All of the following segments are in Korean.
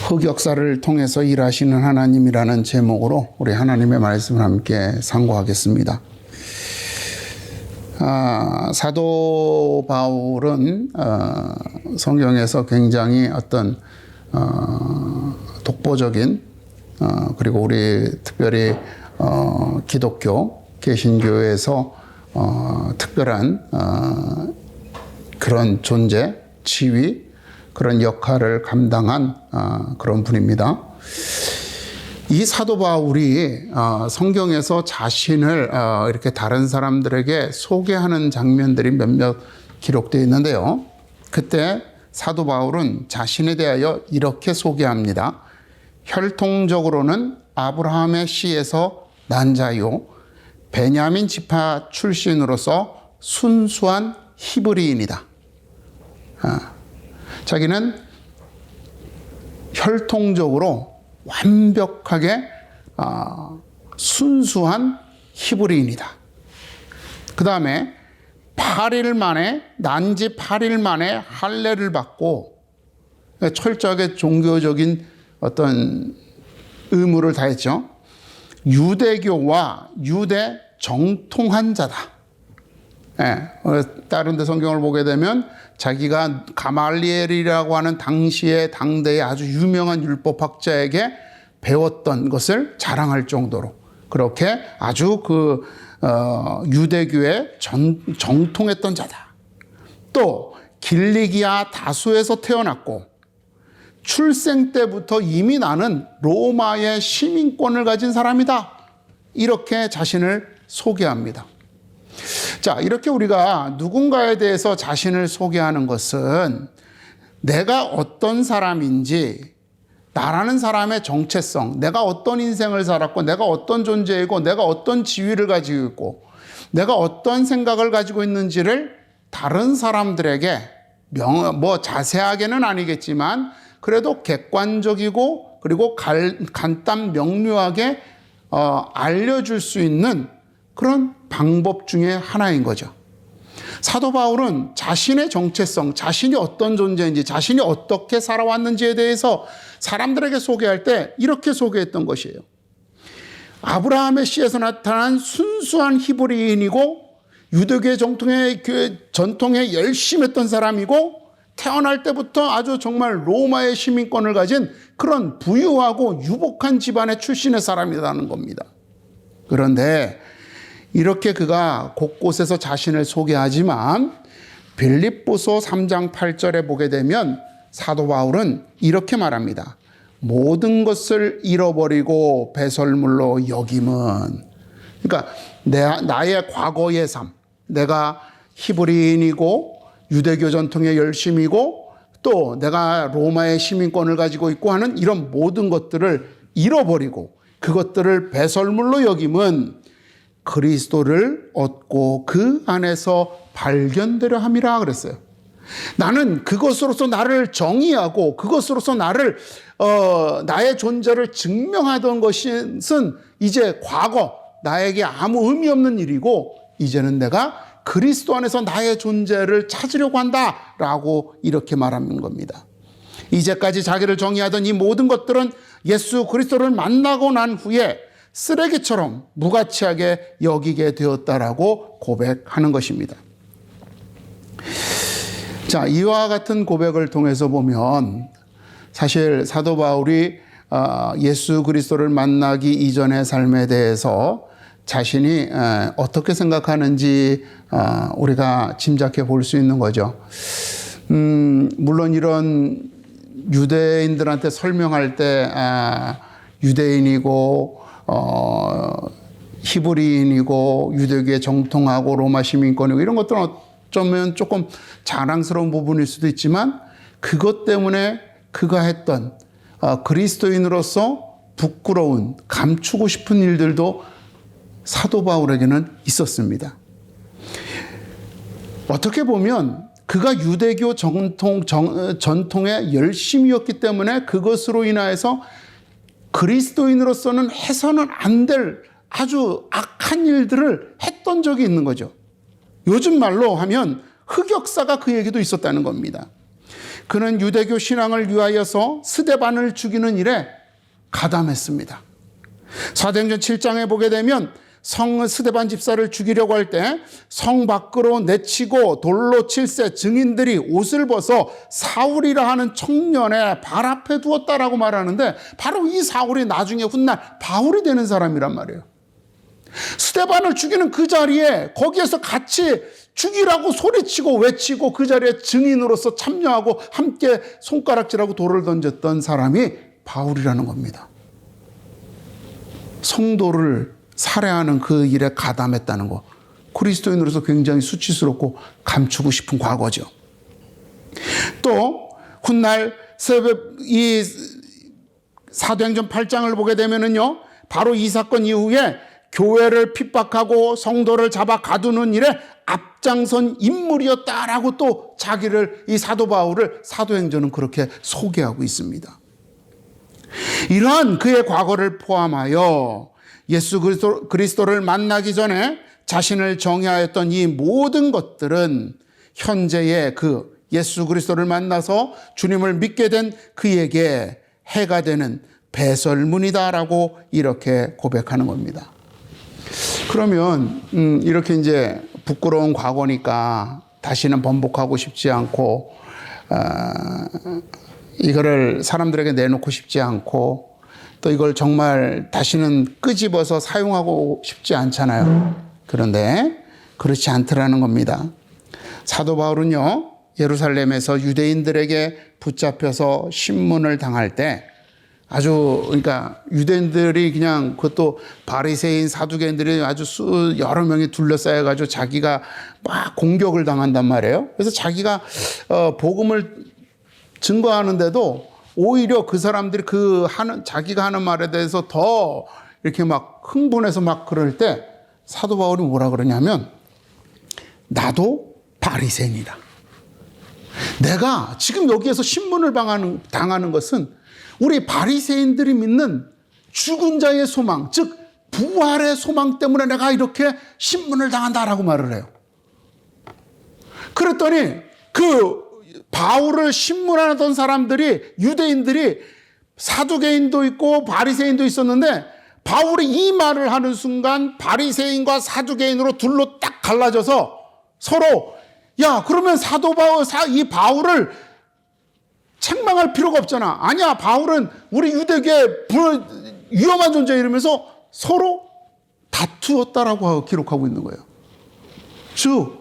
흑역사를 통해서 일하시는 하나님이라는 제목으로 우리 하나님의 말씀을 함께 상고하겠습니다. 사도 바울은 성경에서 굉장히 어떤 독보적인 그리고 우리 특별히 기독교 개신교에서 특별한 그런 존재, 지위, 그런 역할을 감당한 그런 분입니다. 이 사도 바울이 성경에서 자신을 이렇게 다른 사람들에게 소개하는 장면들이 몇몇 기록되어 있는데요. 그때 사도 바울은 자신에 대하여 이렇게 소개합니다. 혈통적으로는 아브라함의 씨에서 난 자요, 베냐민 지파 출신으로서 순수한 히브리인이다. 자기는 혈통적으로 완벽하게 순수한 히브리인이다. 그 다음에 8일 만에, 난지 8일 만에 할례를 받고 철저하게 종교적인 어떤 의무를 다했죠. 유대교와 유대 정통한 자다. 다른 데 성경을 보게 되면 자기가 가말리엘이라고 하는 당시의 당대의 아주 유명한 율법학자에게 배웠던 것을 자랑할 정도로 그렇게 아주 유대교에 정통했던 자다. 또 길리기아 다수에서 태어났고 출생 때부터 이미 나는 로마의 시민권을 가진 사람이다. 이렇게 자신을 소개합니다. 자, 이렇게 우리가 누군가에 대해서 자신을 소개하는 것은 내가 어떤 사람인지, 나라는 사람의 정체성, 내가 어떤 인생을 살았고, 내가 어떤 존재이고, 내가 어떤 지위를 가지고 있고, 내가 어떤 생각을 가지고 있는지를 다른 사람들에게 자세하게는 아니겠지만 그래도 객관적이고 그리고 간단 명료하게 알려줄 수 있는 그런 방법 중에 하나인 거죠. 사도 바울은 자신의 정체성, 자신이 어떤 존재인지, 자신이 어떻게 살아왔는지에 대해서 사람들에게 소개할 때 이렇게 소개했던 것이에요. 아브라함의 씨에서 나타난 순수한 히브리인이고 유대교의 전통에 열심히 했던 사람이고 태어날 때부터 아주 정말 로마의 시민권을 가진 그런 부유하고 유복한 집안의 출신의 사람이라는 겁니다. 그런데 이렇게 그가 곳곳에서 자신을 소개하지만 빌립보서 3장 8절에 보게 되면 사도 바울은 이렇게 말합니다. 모든 것을 잃어버리고 배설물로 여김은, 그러니까 나의 과거의 삶, 내가 히브리인이고 유대교 전통의 열심이고 또 내가 로마의 시민권을 가지고 있고 하는 이런 모든 것들을 잃어버리고 그것들을 배설물로 여김은 그리스도를 얻고 그 안에서 발견되려 함이라 그랬어요. 나는 그것으로서 나를 정의하고 그것으로서 나의 존재를 증명하던 것은 이제 과거, 나에게 아무 의미 없는 일이고 이제는 내가 그리스도 안에서 나의 존재를 찾으려고 한다라고 이렇게 말하는 겁니다. 이제까지 자기를 정의하던 이 모든 것들은 예수 그리스도를 만나고 난 후에 쓰레기처럼 무가치하게 여기게 되었다라고 고백하는 것입니다. 자, 이와 같은 고백을 통해서 보면 사실 사도 바울이 예수 그리스도를 만나기 이전의 삶에 대해서 자신이 어떻게 생각하는지 우리가 짐작해 볼 수 있는 거죠. 물론 이런 유대인들한테 설명할 때 유대인이고 히브리인이고 유대교에 정통하고 로마 시민권이고 이런 것들은 어쩌면 조금 자랑스러운 부분일 수도 있지만 그것 때문에 그가 했던 그리스도인으로서 부끄러운 감추고 싶은 일들도 사도 바울에게는 있었습니다. 어떻게 보면 그가 유대교 전통의 열심이었기 때문에 그것으로 인하여서 그리스도인으로서는 해서는 안 될 아주 악한 일들을 했던 적이 있는 거죠. 요즘 말로 하면 흑역사가 그에게도 있었다는 겁니다. 그는 유대교 신앙을 위하여서 스데반을 죽이는 일에 가담했습니다. 사도행전 7장에 보게 되면 스데반 집사를 죽이려고 할 때 성 밖으로 내치고 돌로 칠세 증인들이 옷을 벗어 사울이라 하는 청년의 발 앞에 두었다라고 말하는데, 바로 이 사울이 나중에 훗날 바울이 되는 사람이란 말이에요. 스데반을 죽이는 그 자리에 거기에서 같이 죽이라고 소리치고 외치고 그 자리에 증인으로서 참여하고 함께 손가락질하고 돌을 던졌던 사람이 바울이라는 겁니다. 성도를 살해하는 그 일에 가담했다는 거, 그리스도인으로서 굉장히 수치스럽고 감추고 싶은 과거죠. 또 훗날 이 사도행전 8장을 보게 되면은요, 바로 이 사건 이후에 교회를 핍박하고 성도를 잡아 가두는 일에 앞장선 인물이었다라고 또 자기를, 이 사도 바울을 사도행전은 그렇게 소개하고 있습니다. 이러한 그의 과거를 포함하여 예수 그리스도를 만나기 전에 자신을 정의하였던 이 모든 것들은 현재의 그 예수 그리스도를 만나서 주님을 믿게 된 그에게 해가 되는 배설문이다라고 이렇게 고백하는 겁니다. 그러면 이렇게 이제 부끄러운 과거니까 다시는 번복하고 싶지 않고 이거를 사람들에게 내놓고 싶지 않고 또 이걸 정말 다시는 끄집어서 사용하고 싶지 않잖아요. 그런데 그렇지 않더라는 겁니다. 사도 바울은요, 예루살렘에서 유대인들에게 붙잡혀서 신문을 당할 때 아주, 그러니까 유대인들이 그냥, 그것도 바리새인 사두개인들이 아주 여러 명이 둘러싸여가지고 자기가 막 공격을 당한단 말이에요. 그래서 자기가 복음을 증거하는데도 오히려 그 사람들이 자기가 하는 말에 대해서 더 이렇게 막 흥분해서 막 그럴 때 사도 바울이 뭐라 그러냐면, 나도 바리새인이다. 내가 지금 여기에서 신문을 당하는 것은 우리 바리새인들이 믿는 죽은 자의 소망, 즉 부활의 소망 때문에 내가 이렇게 신문을 당한다라고 말을 해요. 그랬더니 그 바울을 신문하던 사람들이, 유대인들이 사두개인도 있고 바리새인도 있었는데, 바울이 이 말을 하는 순간 바리새인과 사두개인으로 둘로 딱 갈라져서 서로, 야, 그러면 이 바울을 책망할 필요가 없잖아. 아니야, 바울은 우리 유대교의 위험한 존재, 이러면서 서로 다투었다라고 기록하고 있는 거예요. 즉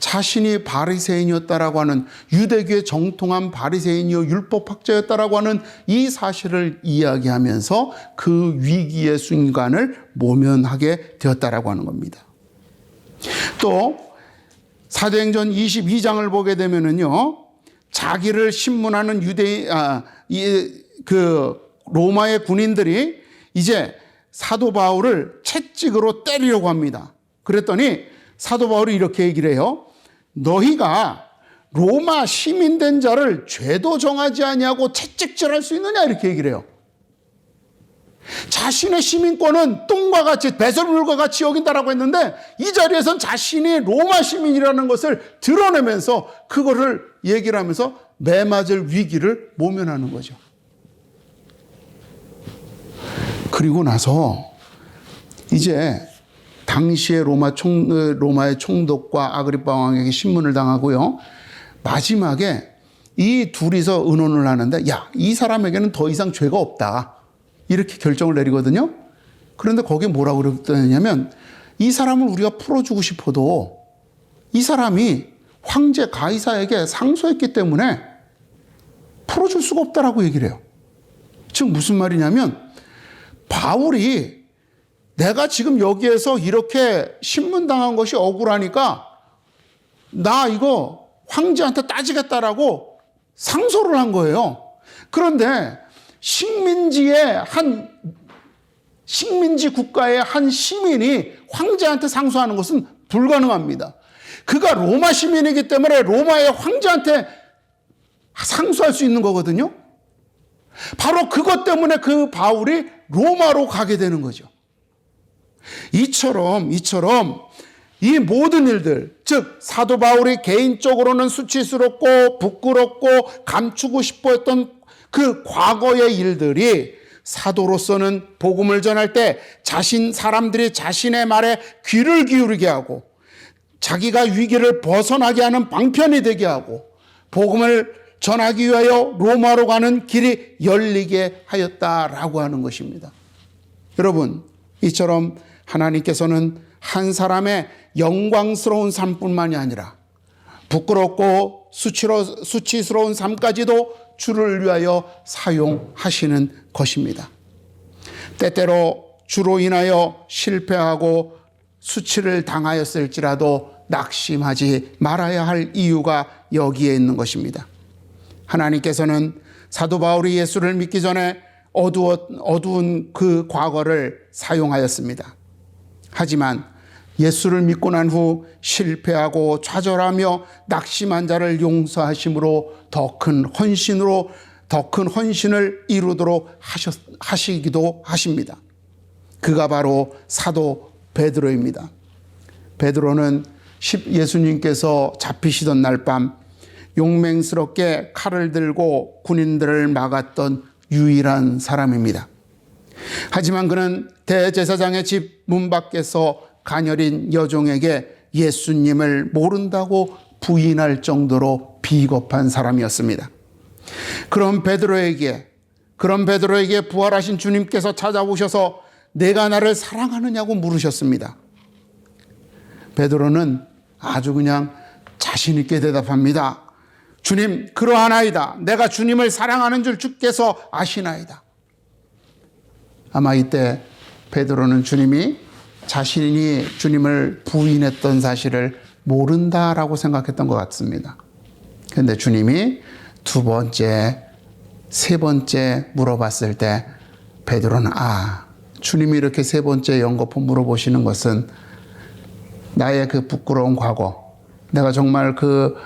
자신이 바리새인이었다라고 하는, 유대교의 정통한 바리새인이요 율법학자였다라고 하는 이 사실을 이야기하면서 그 위기의 순간을 모면하게 되었다라고 하는 겁니다. 또 사도행전 22장을 보게 되면은요, 자기를 신문하는 로마의 군인들이 이제 사도 바울을 채찍으로 때리려고 합니다. 그랬더니 사도 바울이 이렇게 얘기를 해요. 너희가 로마 시민된 자를 죄도 정하지 아니하고 채찍질할 수 있느냐, 이렇게 얘기를 해요. 자신의 시민권은 똥과 같이, 배설물과 같이 여긴다라고 했는데, 이 자리에선 자신이 로마 시민이라는 것을 드러내면서 그거를 얘기를 하면서 매맞을 위기를 모면하는 거죠. 그리고 나서 이제 당시의 로마의 총독과 아그리빠 왕에게 신문을 당하고요, 마지막에 이 둘이서 의논을 하는데, 야, 이 사람에게는 더 이상 죄가 없다, 이렇게 결정을 내리거든요. 그런데 거기에 뭐라고 그랬냐면, 이 사람을 우리가 풀어주고 싶어도 이 사람이 황제 가이사에게 상소했기 때문에 풀어줄 수가 없다라고 얘기를 해요. 즉 무슨 말이냐면, 바울이 내가 지금 여기에서 이렇게 신문당한 것이 억울하니까 나 이거 황제한테 따지겠다라고 상소를 한 거예요. 그런데 식민지 국가의 한 시민이 황제한테 상소하는 것은 불가능합니다. 그가 로마 시민이기 때문에 로마의 황제한테 상소할 수 있는 거거든요. 바로 그것 때문에 그 바울이 로마로 가게 되는 거죠. 이처럼 이 모든 일들, 즉 사도 바울이 개인적으로는 수치스럽고 부끄럽고 감추고 싶어 했던 그 과거의 일들이 사도로서는 복음을 전할 때 사람들이 자신의 말에 귀를 기울이게 하고 자기가 위기를 벗어나게 하는 방편이 되게 하고 복음을 전하기 위하여 로마로 가는 길이 열리게 하였다라고 하는 것입니다. 여러분, 이처럼 하나님께서는 한 사람의 영광스러운 삶뿐만이 아니라 부끄럽고 수치스러운 삶까지도 주를 위하여 사용하시는 것입니다. 때때로 주로 인하여 실패하고 수치를 당하였을지라도 낙심하지 말아야 할 이유가 여기에 있는 것입니다. 하나님께서는 사도 바울이 예수를 믿기 전에 어두운 그 과거를 사용하였습니다. 하지만 예수를 믿고 난 후 실패하고 좌절하며 낙심한 자를 용서하심으로 더 큰 헌신을 이루도록 하시기도 하십니다. 그가 바로 사도 베드로입니다. 베드로는 예수님께서 잡히시던 날 밤 용맹스럽게 칼을 들고 군인들을 막았던 유일한 사람입니다. 하지만 그는 대제사장의 집 문 밖에서 가녀린 여종에게 예수님을 모른다고 부인할 정도로 비겁한 사람이었습니다. 그런 베드로에게 부활하신 주님께서 찾아오셔서 내가 나를 사랑하느냐고 물으셨습니다. 베드로는 아주 그냥 자신 있게 대답합니다. 주님, 그러하나이다. 내가 주님을 사랑하는 줄 주께서 아시나이다. 아마 이때 베드로는 자신이 주님을 부인했던 사실을 모른다라고 생각했던 것 같습니다. 그런데 주님이 두 번째, 세 번째 물어봤을 때 베드로는 주님이 이렇게 세 번째 연거푸 물어보시는 것은 나의 그 부끄러운 과거, 내가 정말 그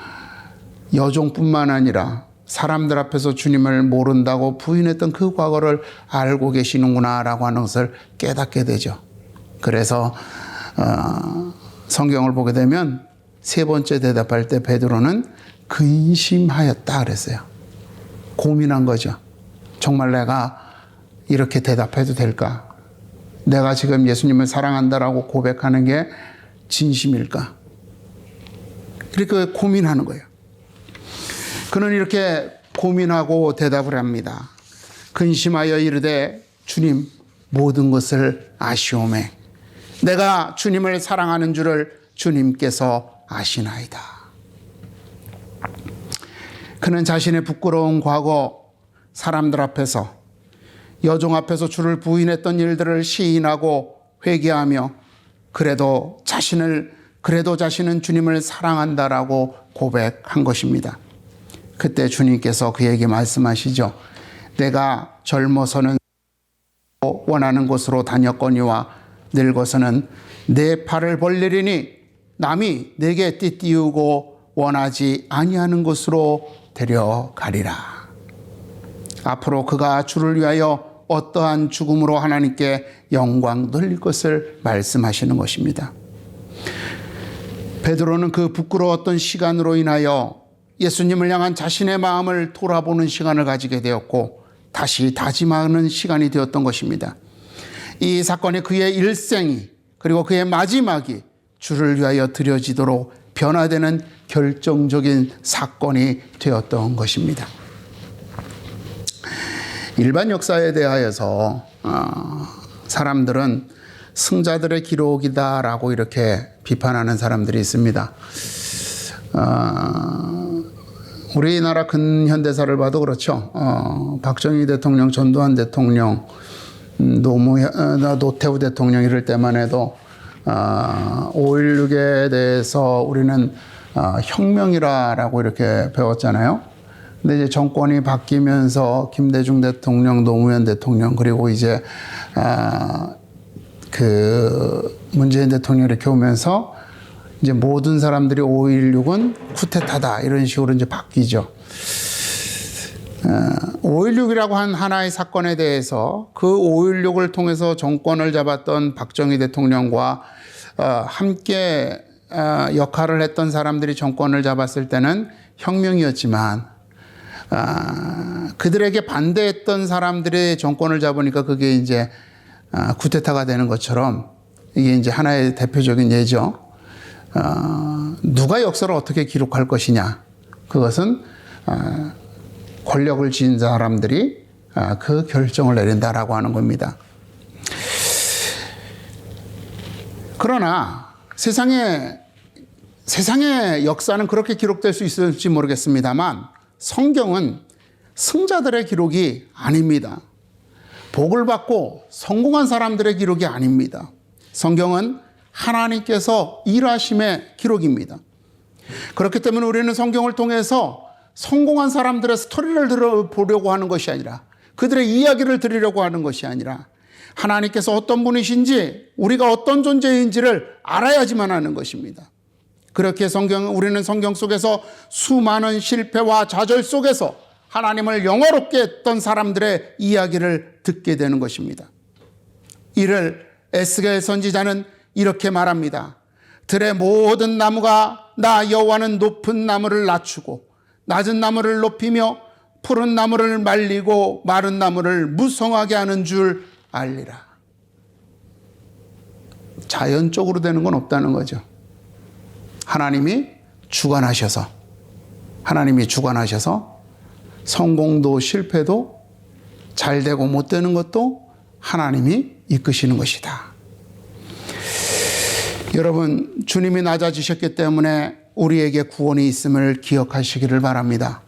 여종뿐만 아니라 사람들 앞에서 주님을 모른다고 부인했던 그 과거를 알고 계시는구나라고 하는 것을 깨닫게 되죠. 그래서 성경을 보게 되면 세 번째 대답할 때 베드로는 근심하였다 그랬어요. 고민한 거죠. 정말 내가 이렇게 대답해도 될까? 내가 지금 예수님을 사랑한다라고 고백하는 게 진심일까? 이렇게 고민하는 거예요. 그는 이렇게 고민하고 대답을 합니다. 근심하여 이르되 주님 모든 것을 아시오매 내가 주님을 사랑하는 줄을 주님께서 아시나이다. 그는 자신의 부끄러운 과거, 사람들 앞에서, 여종 앞에서 주를 부인했던 일들을 시인하고 회개하며 그래도 자신은 주님을 사랑한다라고 고백한 것입니다. 그때 주님께서 그에게 말씀하시죠. 내가 젊어서는 원하는 곳으로 다녔거니와 늙어서는 내 팔을 벌리리니 남이 내게 띠띠우고 원하지 아니하는 곳으로 데려가리라. 앞으로 그가 주를 위하여 어떠한 죽음으로 하나님께 영광 돌릴 것을 말씀하시는 것입니다. 베드로는 그 부끄러웠던 시간으로 인하여 예수님을 향한 자신의 마음을 돌아보는 시간을 가지게 되었고 다시 다짐하는 시간이 되었던 것입니다. 이 사건이 그의 일생이 그리고 그의 마지막이 주를 위하여 드려지도록 변화되는 결정적인 사건이 되었던 것입니다. 일반 역사에 대하여서 사람들은 승자들의 기록이다라고 이렇게 비판하는 사람들이 있습니다. 우리나라 근현대사를 봐도 그렇죠. 박정희 대통령, 전두환 대통령, 노태우 대통령 이럴 때만 해도 5.16에 대해서 우리는 혁명이라고 이렇게 배웠잖아요. 근데 이제 정권이 바뀌면서 김대중 대통령, 노무현 대통령 그리고 이제 그 문재인 대통령 이렇게 오면서 이제 모든 사람들이 5.16은 쿠데타다 이런 식으로 이제 바뀌죠. 5.16이라고 한 하나의 사건에 대해서 그 5.16을 통해서 정권을 잡았던 박정희 대통령과 함께 역할을 했던 사람들이 정권을 잡았을 때는 혁명이었지만 그들에게 반대했던 사람들이 정권을 잡으니까 그게 이제 쿠데타가 되는 것처럼 이게 이제 하나의 대표적인 예죠. 누가 역사를 어떻게 기록할 것이냐. 그것은 권력을 쥔 사람들이 그 결정을 내린다라고 하는 겁니다. 그러나 세상의 역사는 그렇게 기록될 수 있을지 모르겠습니다만 성경은 승자들의 기록이 아닙니다. 복을 받고 성공한 사람들의 기록이 아닙니다. 성경은 하나님께서 일하심의 기록입니다. 그렇기 때문에 우리는 성경을 통해서 성공한 사람들의 스토리를 들어보려고 하는 것이 아니라 그들의 이야기를 들으려고 하는 것이 아니라 하나님께서 어떤 분이신지 우리가 어떤 존재인지를 알아야지만 하는 것입니다. 그렇게 우리는 성경 속에서 수많은 실패와 좌절 속에서 하나님을 영화롭게 했던 사람들의 이야기를 듣게 되는 것입니다. 이를 에스겔 선지자는 이렇게 말합니다. 들의 모든 나무가 나 여호와는 높은 나무를 낮추고 낮은 나무를 높이며 푸른 나무를 말리고 마른 나무를 무성하게 하는 줄 알리라. 자연적으로 되는 건 없다는 거죠. 하나님이 주관하셔서 성공도 실패도 잘 되고 못 되는 것도 하나님이 이끄시는 것이다. 여러분, 주님이 낮아지셨기 때문에 우리에게 구원이 있음을 기억하시기를 바랍니다.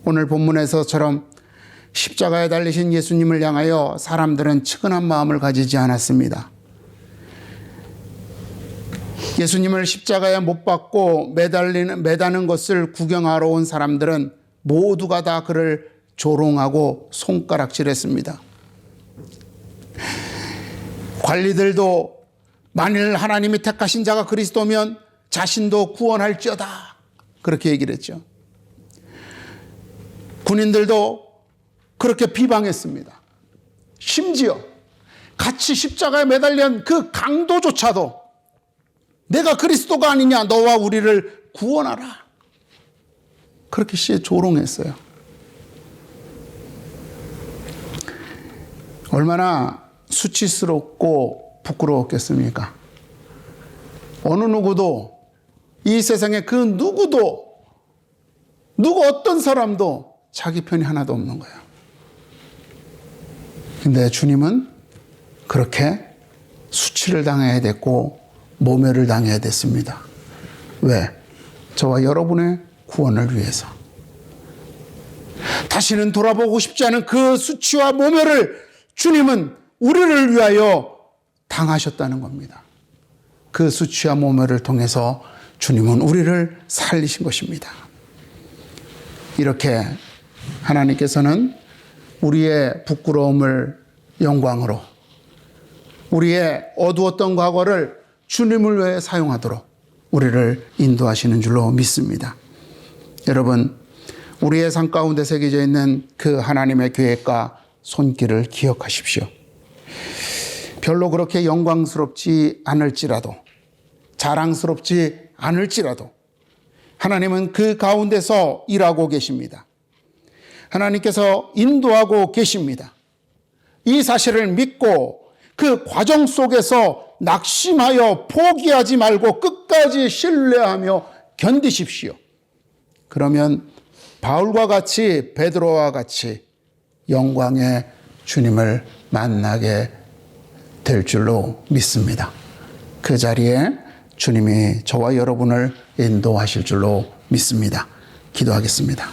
오늘 본문에서처럼 십자가에 달리신 예수님을 향하여 사람들은 측은한 마음을 가지지 않았습니다. 예수님을 십자가에 못 박고 매다는 것을 구경하러 온 사람들은 모두가 다 그를 조롱하고 손가락질했습니다. 관리들도 만일 하나님이 택하신 자가 그리스도면 자신도 구원할지어다 그렇게 얘기를 했죠. 군인들도 그렇게 비방했습니다. 심지어 같이 십자가에 매달린 그 강도조차도 내가 그리스도가 아니냐, 너와 우리를 구원하라, 그렇게 조롱했어요. 얼마나 수치스럽고 부끄러웠겠습니까? 어느 누구도, 이 세상에 그 누구 어떤 사람도 자기 편이 하나도 없는 거예요. 근데 주님은 그렇게 수치를 당해야 됐고 모멸을 당해야 됐습니다. 왜? 저와 여러분의 구원을 위해서. 다시는 돌아보고 싶지 않은 그 수치와 모멸을 주님은 우리를 위하여 당하셨다는 겁니다. 그 수치와 모멸을 통해서 주님은 우리를 살리신 것입니다. 이렇게 하나님께서는 우리의 부끄러움을 영광으로, 우리의 어두웠던 과거를 주님을 위해 사용하도록 우리를 인도하시는 줄로 믿습니다. 여러분, 우리의 삶 가운데 새겨져 있는 그 하나님의 계획과 손길을 기억하십시오. 별로 그렇게 영광스럽지 않을지라도, 자랑스럽지 않을지라도 하나님은 그 가운데서 일하고 계십니다. 하나님께서 인도하고 계십니다. 이 사실을 믿고 그 과정 속에서 낙심하여 포기하지 말고 끝까지 신뢰하며 견디십시오. 그러면 바울과 같이, 베드로와 같이 영광의 주님을 만나게 될 줄로 믿습니다. 그 자리에 주님이 저와 여러분을 인도하실 줄로 믿습니다. 기도하겠습니다.